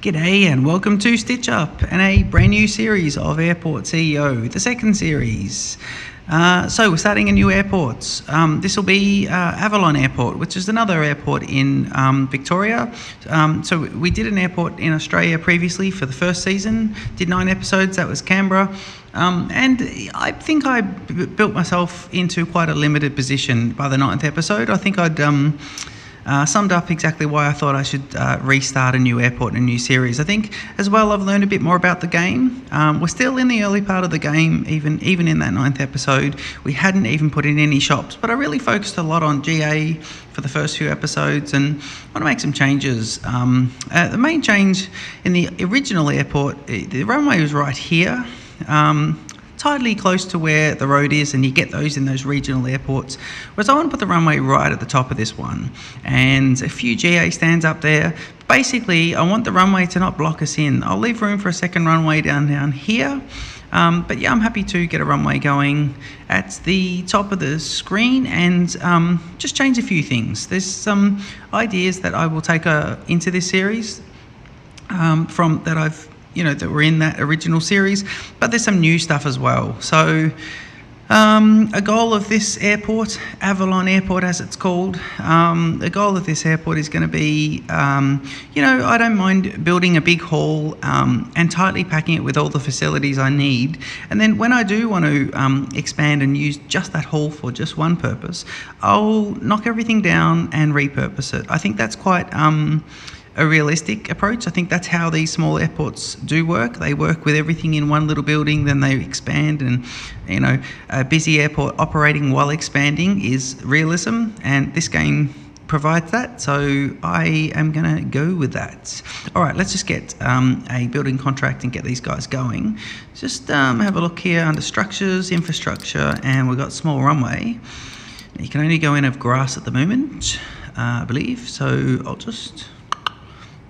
G'day and welcome to Stitch Up and a brand new series of Airport CEO, the second series. So we're starting a new airport. This will be Avalon Airport, which is another airport in Victoria. So we did an airport in Australia previously for the first season, did 9 episodes, that was Canberra. And I think I built myself into quite a limited position by the 9th episode. I think I'd summed up exactly why I thought I should restart a new airport and a new series. I think as well I've learned a bit more about the game. We're still in the early part of the game, even in that 9th episode. We hadn't even put in any shops, but I really focused a lot on GA for the first few episodes and want to make some changes. The main change in the original airport, the runway was right here. Tightly close to where the road is, and you get those in those regional airports. Whereas I want to put the runway right at the top of this one, and a few GA stands up there. Basically, I want the runway to not block us in. I'll leave room for a second runway down here. But yeah, I'm happy to get a runway going at the top of the screen and just change a few things. There's some ideas that I will take into this series that were in that original series, but there's some new stuff as well. So a goal of this airport, Avalon Airport as it's called, the goal of this airport is going to be, I don't mind building a big hall and tightly packing it with all the facilities I need. And then when I do want to expand and use just that hall for just one purpose, I'll knock everything down and repurpose it. I think that's quite a realistic approach. I think that's how these small airports do work. They work with everything in one little building, then they expand, and a busy airport operating while expanding is realism, and this game provides that, so I am going to go with that. All right, let's just get a building contract and get these guys going. Just have a look here under structures, infrastructure, and we've got small runway. You can only go in of grass at the moment, I believe, so I'll just...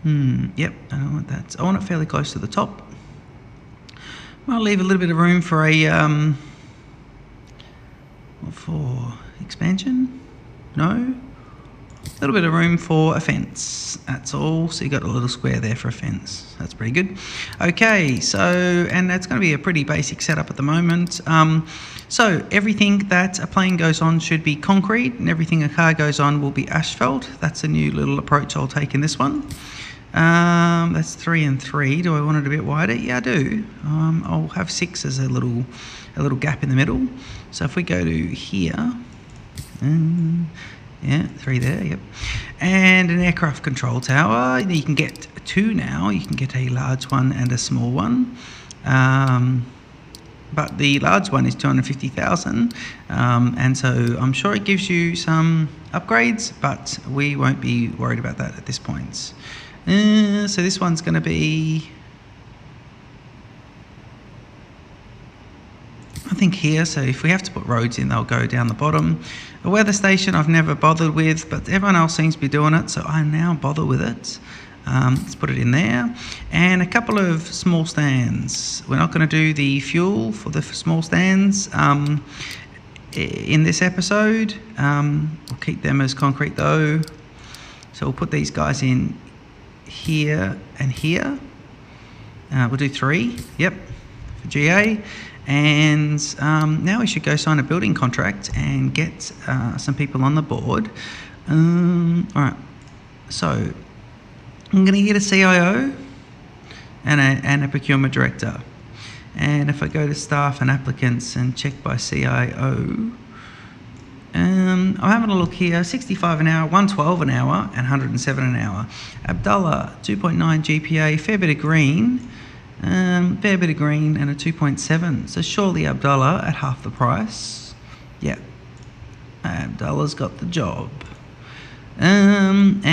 Yep, I don't want that. I want it fairly close to the top. I'll leave a little bit of room for for expansion. No. A little bit of room for a fence. That's all. So you got a little square there for a fence. That's pretty good. Okay, and that's going to be a pretty basic setup at the moment. So everything that a plane goes on should be concrete, and everything a car goes on will be asphalt. That's a new little approach I'll take in this one. That's 3 and 3. Do I want it a bit wider? Yeah, I do. I'll have 6 as a little gap in the middle. So if we go to here, yeah, 3 there, yep. And an aircraft control tower. You can get 2 now. You can get a large one and a small one. But the large one is 250,000, and so I'm sure it gives you some upgrades, but we won't be worried about that at this point. So this one's going to be, I think here, so if we have to put roads in, they'll go down the bottom. A weather station I've never bothered with, but everyone else seems to be doing it, so I now bother with it. Let's put it in there. And a couple of small stands. We're not going to do the fuel for the small stands in this episode. We'll keep them as concrete though. So we'll put these guys in here and here. We'll do 3, yep, for GA. And now we should go sign a building contract and get some people on the board. All right, so I'm going to get a CIO and a procurement director. And if I go to staff and applicants and check by CIO, I'm having a look here, 65 an hour, 112 an hour, and 107 an hour. Abdullah, 2.9 GPA, fair bit of green, and a 2.7. So surely Abdullah at half the price. Yeah, Abdullah's got the job. And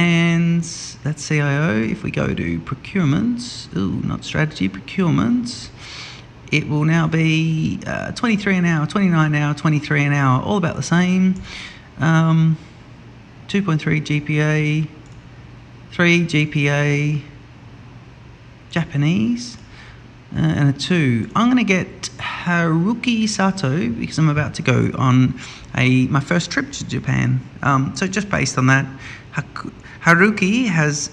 that's CIO. If we go to procurement, not strategy, procurement, it will now be 23 an hour, 29 an hour, 23 an hour, all about the same. 2.3 GPA, 3 GPA, Japanese, and a 2. I'm going to get Haruki Sato because I'm about to go on my first trip to Japan. So just based on that, Haruki has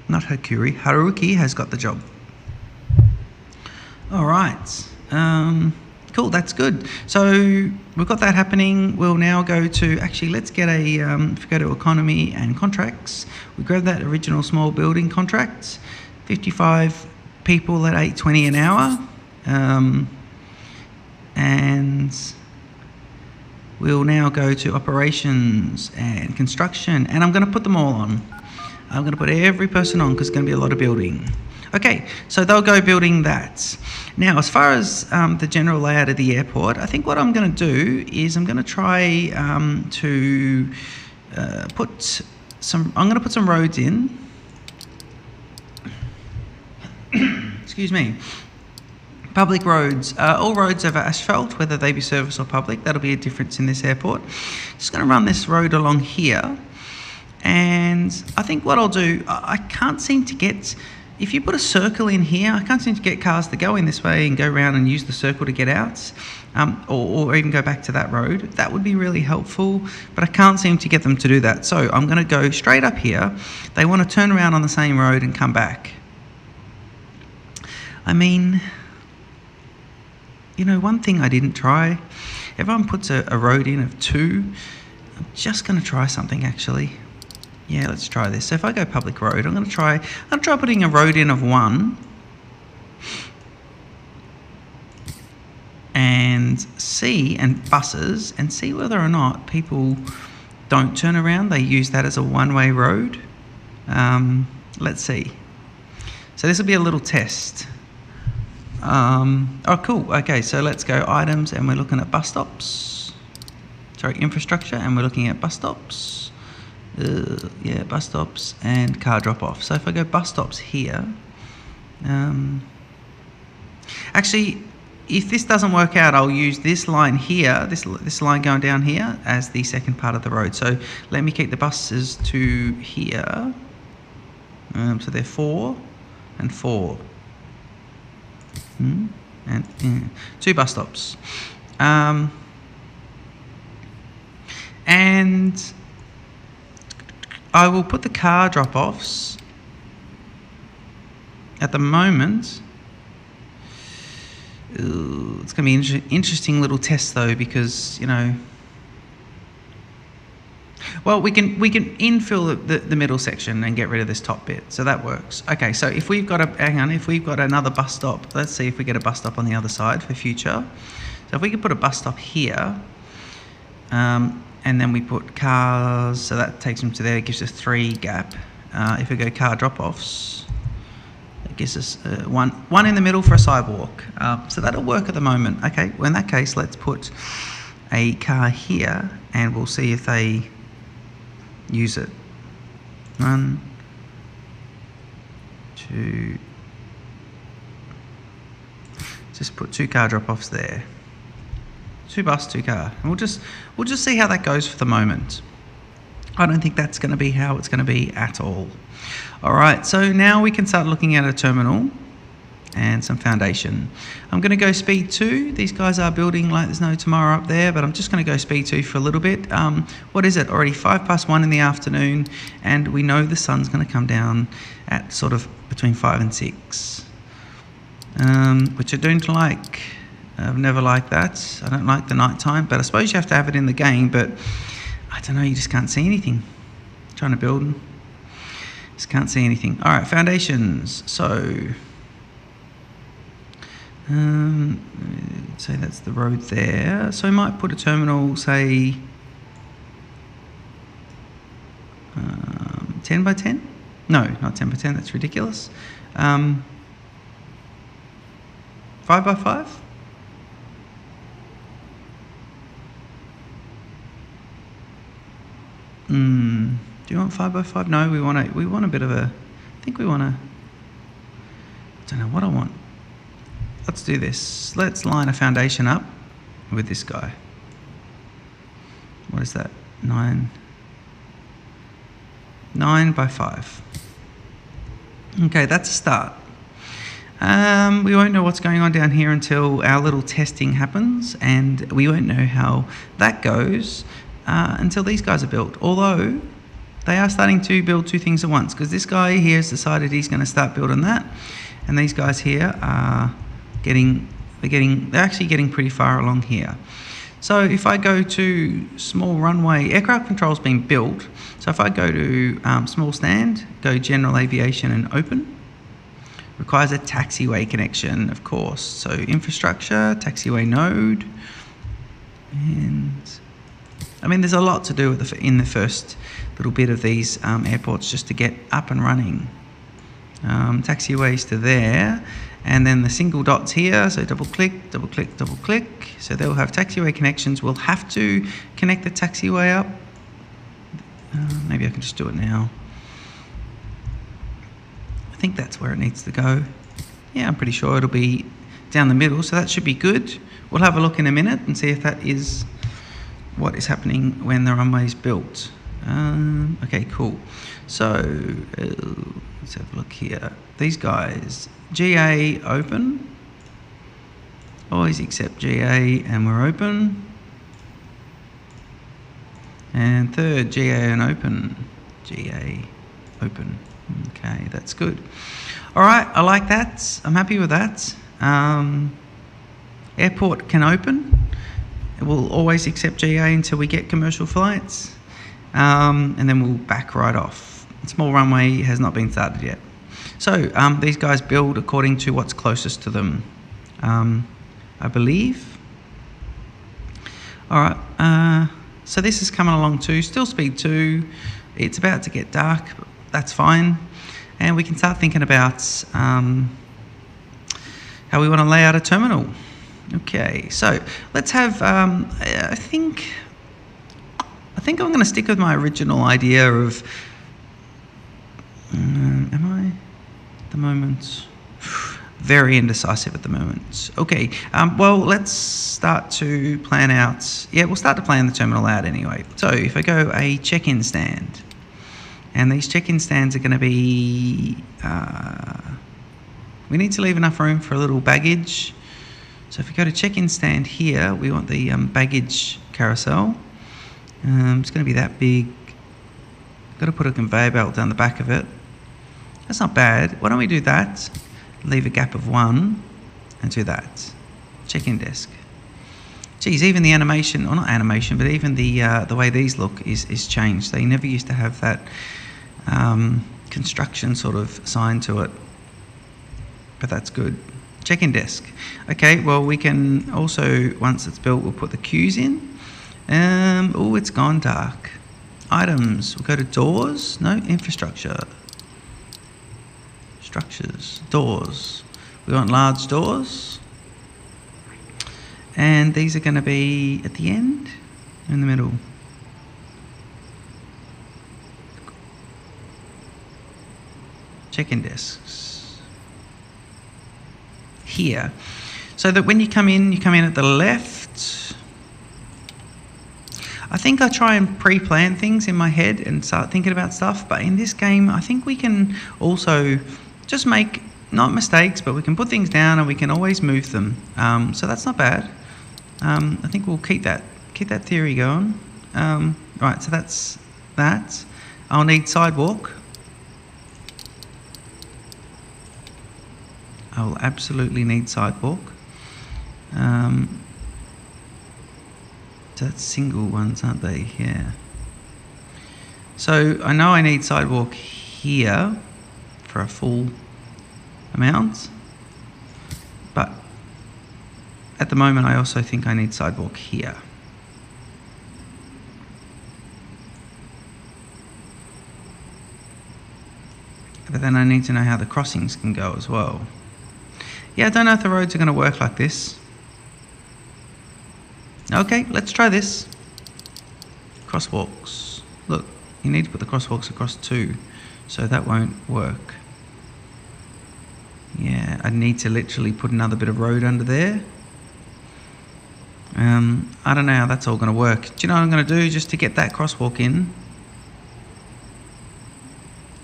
not Hakuri. Haruki has got the job. All right. Cool, that's good. So we've got that happening. We'll now go to, actually, let's get a, if we go to economy and contracts, we grab that original small building contract, 55 people at $8.20 an hour. And we'll now go to operations and construction, and I'm going to put them all on. I'm going to put every person on because it's going to be a lot of building. Okay, so they'll go building that. Now, as far as the general layout of the airport, I think what I'm going to do is I'm going to try to put some roads in. Excuse me. Public roads. All roads over asphalt, whether they be service or public. That'll be a difference in this airport. Just going to run this road along here. And I think what I'll do, I can't seem to get, if you put a circle in here, I can't seem to get cars to go in this way and go around and use the circle to get out, or even go back to that road. That would be really helpful, but I can't seem to get them to do that. So I'm going to go straight up here. They want to turn around on the same road and come back. I mean, you know, one thing I didn't try, everyone puts a road in of 2. I'm just going to try something actually. Yeah, let's try this. So if I go public road, I'm going to try putting a road in of 1 and buses, and see whether or not people don't turn around. They use that as a one-way road. Let's see. So this will be a little test. Oh, cool. Okay, so let's go items, and we're looking at bus stops. Sorry, infrastructure, and we're looking at bus stops. Yeah, bus stops and car drop-off. So if I go bus stops here, actually, if this doesn't work out, I'll use this line here, this line going down here, as the second part of the road. So let me keep the buses to here. So they're 4 and 4. And 2 bus stops. And I will put the car drop-offs at the moment. It's going to be an interesting little test though, because, you know, well, we can infill the middle section and get rid of this top bit, so that works. Okay, so if we've got if we've got another bus stop, let's see if we get a bus stop on the other side for future. So if we could put a bus stop here, and then we put cars, so that takes them to there, gives us 3 gap. If we go car drop-offs, it gives us one in the middle for a sidewalk. So that'll work at the moment. Okay, well in that case, let's put a car here, and we'll see if they use it. 1, 2. Just put 2 car drop-offs there. 2 bus, 2 car, and we'll just see how that goes for the moment. I don't think that's going to be how it's going to be at all. All right, so now we can start looking at a terminal and some foundation. I'm going to go speed 2. These guys are building like there's no tomorrow up there, but I'm just going to go speed 2 for a little bit. What is it? Already 1:05 in the afternoon, and we know the sun's going to come down at sort of between 5 and 6, which I don't like. I've never liked that. I don't like the night time, but I suppose you have to have it in the game, but I don't know, you just can't see anything. Trying to build, just can't see anything. All right, foundations. So, say that's the road there. So I might put a terminal, say, 10 by 10? No, not 10 by 10, that's ridiculous. 5 by 5? Do you want 5 by 5? No, we want a bit of a, I think we want a, I don't know what I want. Let's do this. Let's line a foundation up with this guy. What is that? 9 by 5. Okay, that's a start. We won't know what's going on down here until our little testing happens, and we won't know how that goes until these guys are built. Although they are starting to build two things at once, because this guy here has decided he's going to start building that, and these guys here are they're actually getting pretty far along here. So if I go to small runway, aircraft control's been built. So if I go to small stand, go general aviation and open, requires a taxiway connection, of course. So infrastructure, taxiway node, and I mean there's a lot to do with in the first little bit of these airports just to get up and running. Taxiways to there, and then the single dots here, so double click, double click, double click. So they'll have taxiway connections. We'll have to connect the taxiway up. Maybe I can just do it now. I think that's where it needs to go. Yeah, I'm pretty sure it'll be down the middle, so that should be good. We'll have a look in a minute and see if that is what is happening when the runway is built. Okay, cool. So let's have a look here. These guys, GA open. Always accept GA and we're open. And third, GA and open. GA open. Okay, that's good. All right, I like that. I'm happy with that. Airport can open. It will always accept GA until we get commercial flights. And then we'll back right off. Small runway has not been started yet. So these guys build according to what's closest to them, I believe. All right, so this is coming along too, still speed 2. It's about to get dark, but that's fine. And we can start thinking about how we want to lay out a terminal. Okay, so let's have, I think I'm going to stick with my original idea of, am I at the moment? Very indecisive at the moment. Okay, well, let's start to plan out, yeah, we'll start to plan the terminal out anyway. So if I go a check-in stand, and these check-in stands are going to be, we need to leave enough room for a little baggage. So if we go to check-in stand here, we want the baggage carousel. It's going to be that big. Got to put a conveyor belt down the back of it. That's not bad. Why don't we do that? Leave a gap of 1 and do that. Check-in desk. Geez, even the animation, or not animation, but even the way these look is changed. They never used to have that construction sort of sign to it, but that's good. Check-in desk. Okay, well we can also, once it's built, we'll put the queues in. Oh, it's gone dark. Items, we'll go to doors. No, infrastructure. Structures, doors. We want large doors. And these are going to be at the end, in the middle. Check-in desks. Here. So that when you come in at the left. I think I try and pre-plan things in my head and start thinking about stuff, but in this game I think we can also just make, not mistakes, but we can put things down and we can always move them. So that's not bad. I think we'll keep that theory going. Right, so that's that. I'll need sidewalk. I will absolutely need sidewalk. That's single ones, aren't they? Yeah. So I know I need sidewalk here for a full amount, but at the moment I also think I need sidewalk here. But then I need to know how the crossings can go as well. Yeah, I don't know if the roads are going to work like this. Okay, let's try this. Crosswalks. Look, you need to put the crosswalks across 2, so that won't work. Yeah, I need to literally put another bit of road under there. I don't know how that's all going to work. Do you know what I'm going to do just to get that crosswalk in?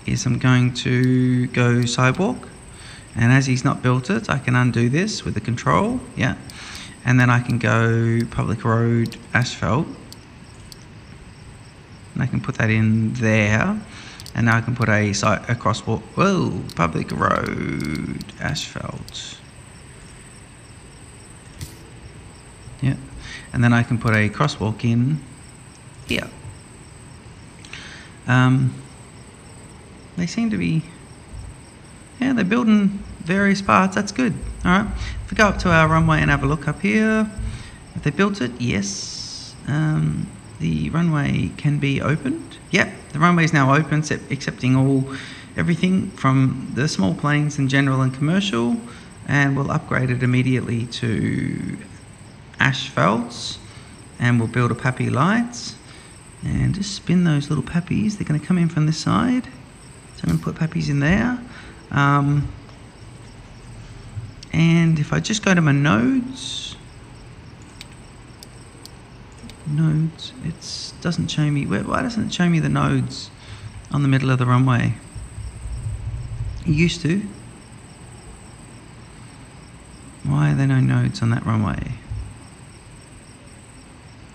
Is I'm going to go sidewalk, and as he's not built it, I can undo this with the control, yeah, and then I can go public road asphalt. and I can put that in there. And now I can put a crosswalk. Whoa, public road, asphalt. Yeah, and then I can put a crosswalk in here. They seem to be, yeah, they're building various parts. That's good. All right, if we go up to our runway and have a look up here, have they built it? Yes. The runway can be opened. Yep, the runway is now open, accepting everything from the small planes and general and commercial, and we'll upgrade it immediately to asphalts, and we'll build a pappy lights, and just spin those little pappies. They're going to come in from this side, so I'm going to put pappies in there. And if I just go to my nodes, it doesn't show me. Why doesn't it show me the nodes on the middle of the runway? It used to. Why are there no nodes on that runway?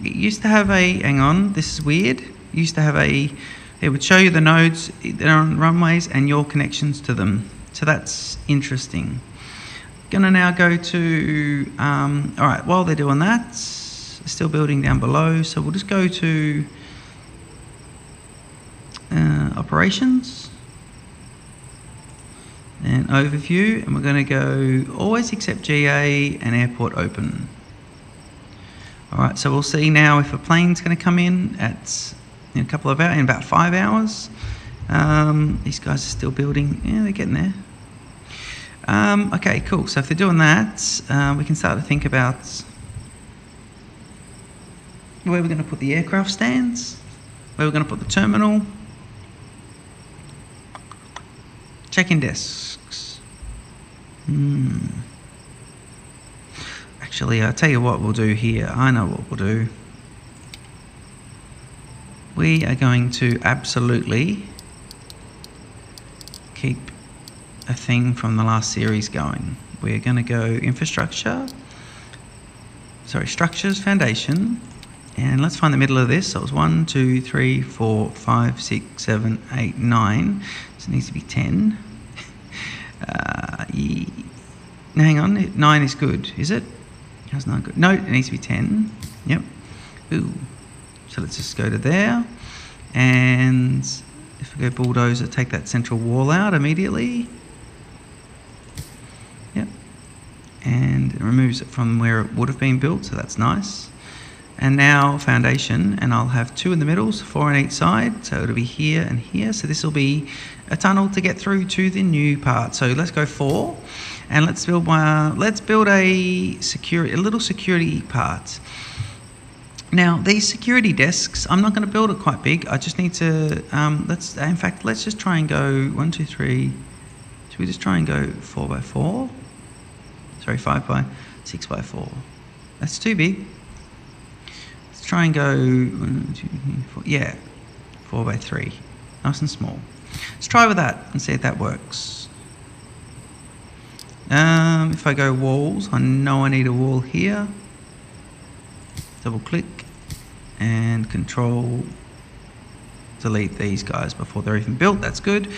It used to have hang on, this is weird. It used to have it would show you the nodes that are on runways and your connections to them. So that's interesting. Gonna now go to, all right, while they're doing that, still building down below, so we'll just go to operations and overview, and we're going to go always accept GA and airport open. All right, so we'll see now if a plane's going to come in in a couple of hours, in about 5 hours. These guys are still building. Yeah, they're getting there. Okay, cool. So if they're doing that, we can start to think about where we're going to put the aircraft stands, where we're going to put the terminal, check-in desks. Actually, I'll tell you what we'll do here. I know what we'll do. We are going to absolutely keep a thing from the last series going. We're going to go structures, foundation, and let's find the middle of this. So it was 1, 2, 3, 4, 5, 6, 7, 8, 9. So it needs to be 10. No, hang on, 9 is good, is it? That's not good. No, it needs to be 10. Yep. Ooh. So let's just go to there. And if we go bulldozer, take that central wall out immediately. Yep. And it removes it from where it would have been built, so that's nice. And now foundation, and I'll have 2 in the middle, so 4 on each side, so it'll be here and here. So this will be a tunnel to get through to the new part. So let's go 4, and let's build a little security part. Now these security desks, I'm not going to build it quite big. I just need to let's just try and go 1, 2, 3. Should we just try and go 4 by 4? Sorry, 5 by 6 by 4. That's too big. Try and go 1, 2, 3, 4. Yeah, 4 by 3, nice and small. Let's try with that and see if that works. If I go walls, I know I need a wall here. Double click and control delete these guys before they're even built. That's good.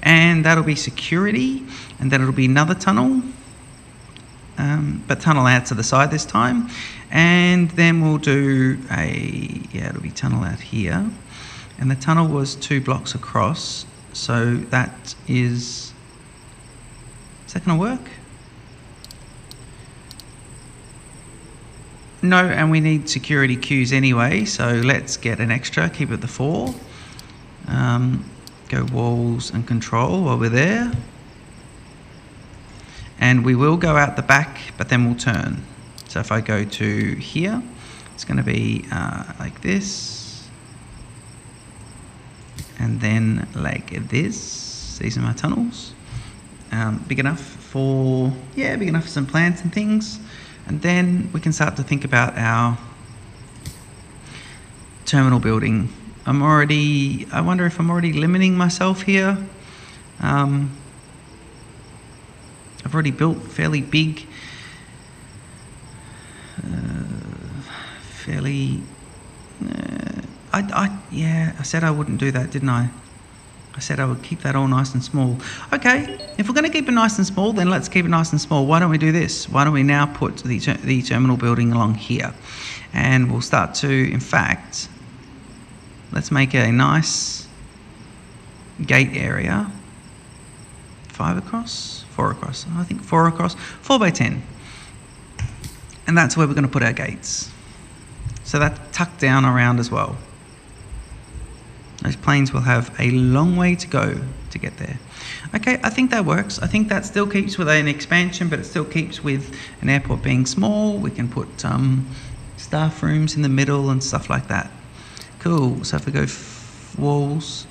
And that'll be security, and then it'll be another tunnel, but tunnel out to the side this time. And then we'll do it'll be tunnel out here. And the tunnel was 2 blocks across, so that is that going to work? No, and we need security queues anyway, so let's get an extra, keep it the 4. Go walls and control while we're there. And we will go out the back, but then we'll turn. So if I go to here, it's going to be like this, and then like this. These are my tunnels. Big enough for some plants and things. And then we can start to think about our terminal building. I wonder if I'm already limiting myself here. I've already built fairly big, Yeah, I said I wouldn't do that, didn't I? I said I would keep that all nice and small. Okay, if we're going to keep it nice and small, then let's keep it nice and small. Why don't we do this? Why don't we now put the terminal building along here? And we'll start to, in fact, let's make a nice gate area. 5 across, 4 across. I think 4 across, 4 by 10. And that's where we're going to put our gates. So that's tucked down around as well. Those planes will have a long way to go to get there. Okay, I think that works. I think that still keeps with an expansion, but it still keeps with an airport being small. We can put staff rooms in the middle and stuff like that. Cool, so if we go walls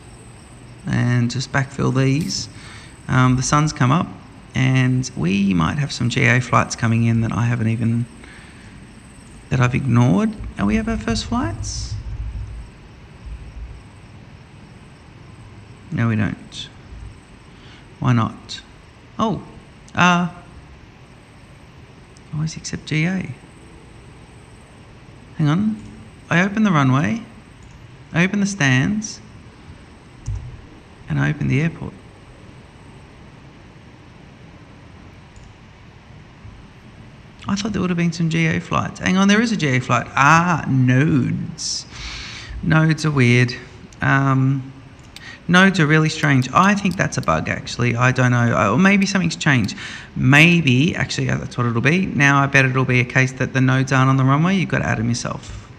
and just backfill these, the sun's come up and we might have some GA flights coming in that I've ignored. And we have our first flights? No, we don't. Why not? Oh, always except GA. Hang on. I open the runway, I open the stands, and I open the airport. I thought there would have been some GA flights. Hang on, there is a GA flight. Nodes. Nodes are weird. Nodes are really strange. I think that's a bug, actually. I don't know. Or maybe something's changed. Maybe, actually, that's what it'll be. Now I bet it'll be a case that the nodes aren't on the runway. You've got to add them yourself.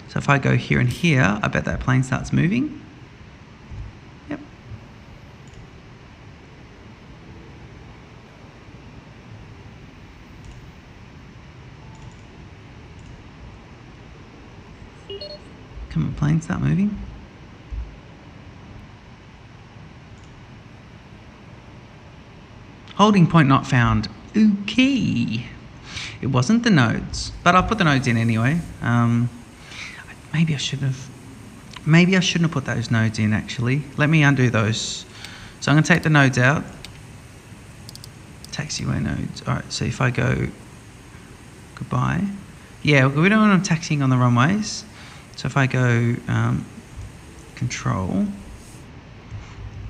So if I go here and here, I bet that plane starts moving. Yep. Come on, plane, start moving. Holding point not found. Okay. It wasn't the nodes, but I'll put the nodes in anyway. Maybe I shouldn't have put those nodes in, actually. Let me undo those. So I'm going to take the nodes out. Taxiway nodes. All right, so if I go goodbye. Yeah, we don't want them taxiing on the runways. So if I go control,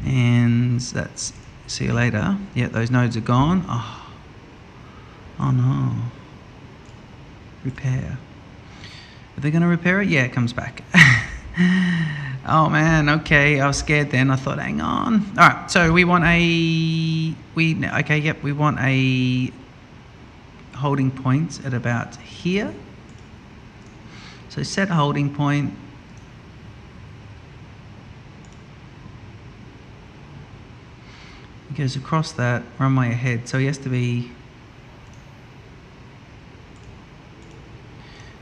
and that's see you later. Yeah, those nodes are gone. Oh no. Repair. Are they going to repair it? Yeah, it comes back. Oh man, okay. I was scared then. I thought, hang on. All right, so we want we want a holding point at about here. So set holding point. It goes across that runway ahead, so he has to be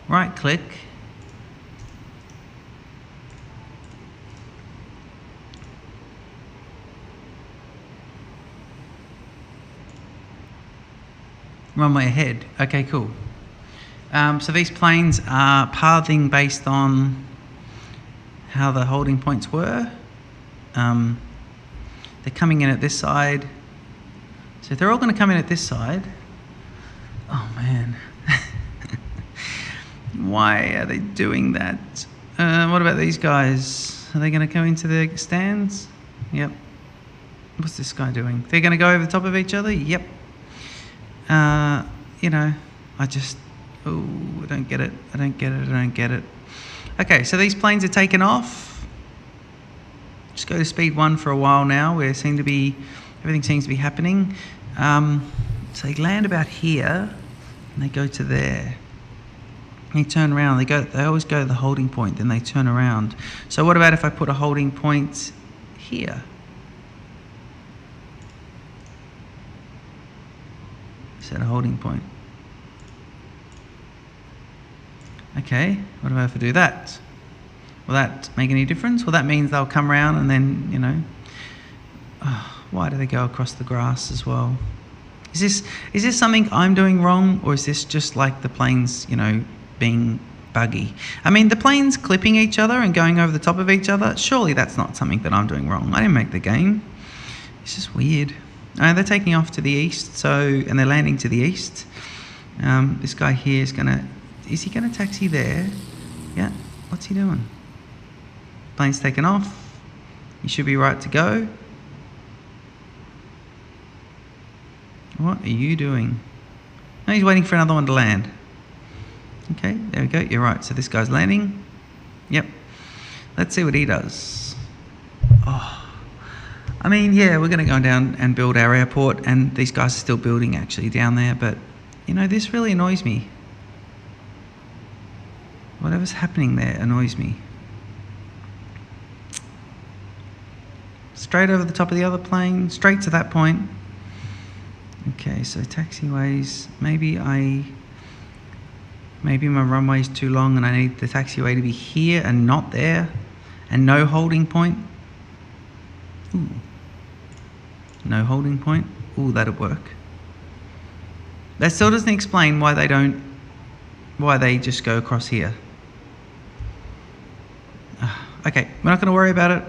right click, runway ahead. Okay, cool. So these planes are pathing based on how the holding points were. They're coming in at this side. So if they're all going to come in at this side, oh man. Why are they doing that? What about these guys? Are they going to go into the stands? Yep. What's this guy doing? They're going to go over the top of each other? Yep. You know, I don't get it. I don't get it. Okay, so these planes are taken off. Just go to speed 1 for a while now, where everything seems to be happening. So they land about here, and they go to there. And they turn around. They always go to the holding point, then they turn around. So what about if I put a holding point here? Set a holding point. Okay, what about if I do that? Will that make any difference? Well, that means they'll come around and then, you know, why do they go across the grass as well? Is this something I'm doing wrong, or is this just like the planes, you know, being buggy? I mean, the planes clipping each other and going over the top of each other, surely that's not something that I'm doing wrong. I didn't make the game. It's just weird. They're taking off to the east, and they're landing to the east. This guy here is he gonna taxi there? Yeah, what's he doing? Plane's taken off. You should be right to go. What are you doing? No, he's waiting for another one to land. Okay, there we go. You're right. So this guy's landing. Yep. Let's see what he does. Oh, I mean, yeah, we're going to go down and build our airport, and these guys are still building actually down there, but you know, this really annoys me. Whatever's happening there annoys me. Straight over the top of the other plane, straight to that point. Okay, so taxiways, maybe my runway's too long and I need the taxiway to be here and not there, and no holding point. Ooh. No holding point. Ooh, that'll work. That still doesn't explain why they just go across here. Okay, we're not going to worry about it.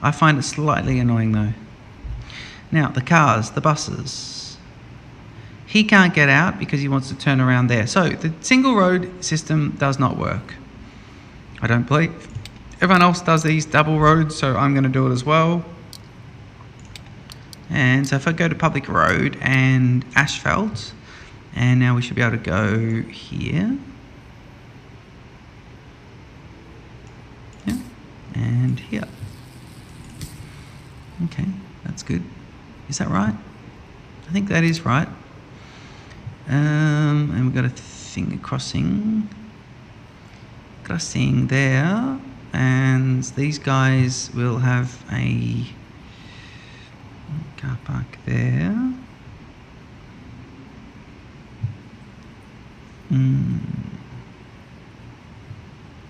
I find it slightly annoying though. Now, the cars, the buses. He can't get out because he wants to turn around there. So the single road system does not work. I don't believe. Everyone else does these double roads, so I'm going to do it as well. And so if I go to public road and asphalt, and now we should be able to go here. Yeah, and here. Okay, that's good. Is that right? I think that is right. And we've got a thing crossing there, and these guys will have a car park there.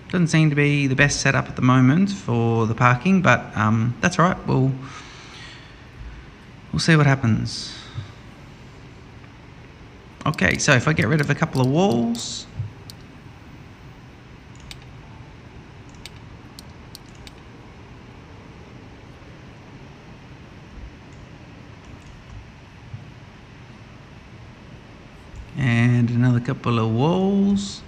Doesn't seem to be the best setup at the moment for the parking, but that's all right. We'll see what happens. Okay, so if I get rid of a couple of walls, and another couple of walls.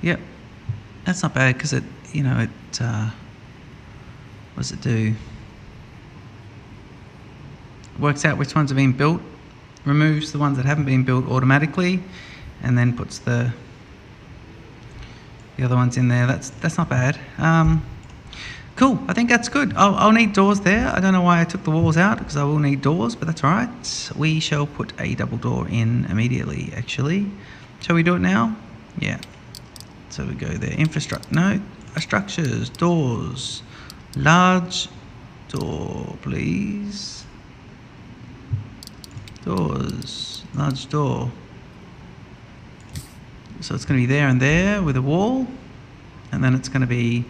Yep, that's not bad because it, you know, it, what does it do? Works out which ones have been built, removes the ones that haven't been built automatically, and then puts the other ones in there. That's not bad. Cool, I think that's good. I'll need doors there. I don't know why I took the walls out, because I will need doors, but that's all right. We shall put a double door in immediately, actually. Shall we do it now? Yeah. So we go there. Infrastructure. No, structures, doors. Large door, please. Doors. Large door. So it's going to be there and there with a wall, and then it's going to be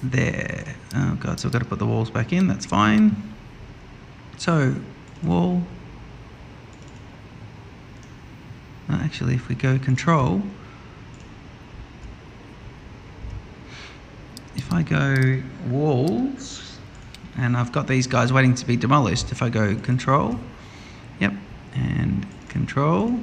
there. Oh god, so I've got to put the walls back in. That's fine. So wall. Actually, if we go control, if I go walls, and I've got these guys waiting to be demolished, if I go control, yep, and control,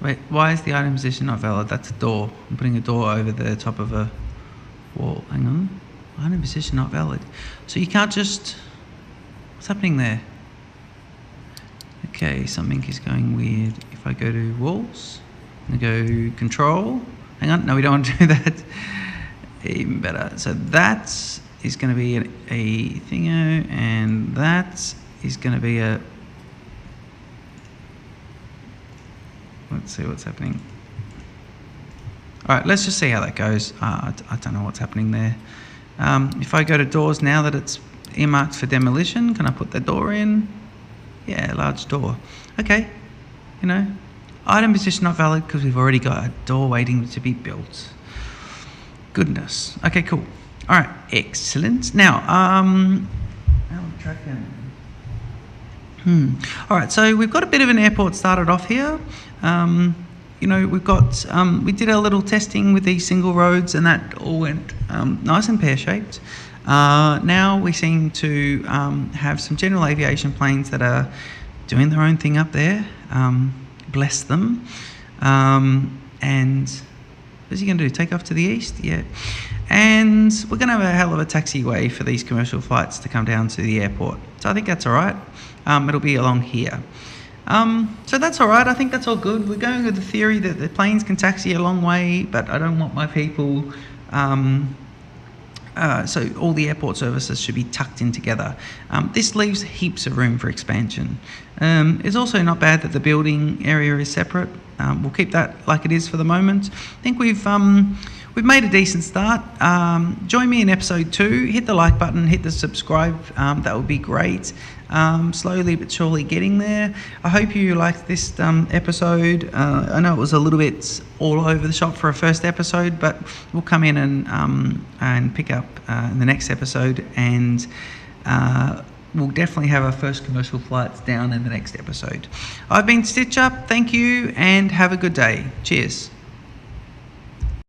wait, why is the item position not valid? That's a door. I'm putting a door over the top of a wall. Hang on. Item position not valid. So you can't just... What's happening there? Okay, something is going weird. If I go to walls, and go control. Hang on, no, we don't want to do that. Even better. So that is going to be a thingo, and that is going to be a... Let's see what's happening. All right, let's just see how that goes. I don't know what's happening there. If I go to doors now that it's earmarked for demolition, can I put the door in? Yeah, large door. Okay, you know, item position not valid because we've already got a door waiting to be built. Goodness. Okay, cool. All right, excellent. Now, I'll track down. All right, so we've got a bit of an airport started off here. We've got, we did a little testing with these single roads and that all went nice and pear-shaped. Now we seem to have some general aviation planes that are doing their own thing up there. Bless them. And what's he going to do? Take off to the east? Yeah. And we're going to have a hell of a taxiway for these commercial flights to come down to the airport. So I think that's all right. It'll be along here. So that's all right. I think that's all good. We're going with the theory that the planes can taxi a long way, but I don't want my people... so all the airport services should be tucked in together. This leaves heaps of room for expansion. It's also not bad that the building area is separate. We'll keep that like it is for the moment. I think we've made a decent start. Join me in episode 2. Hit the like button, hit the subscribe. That would be great. Slowly but surely getting there. I hope you liked this episode. I know it was a little bit all over the shop for a first episode, but we'll come in and pick up in the next episode, and we'll definitely have our first commercial flights down in the next episode. I've been Stitch Up. Thank you, and have a good day. Cheers.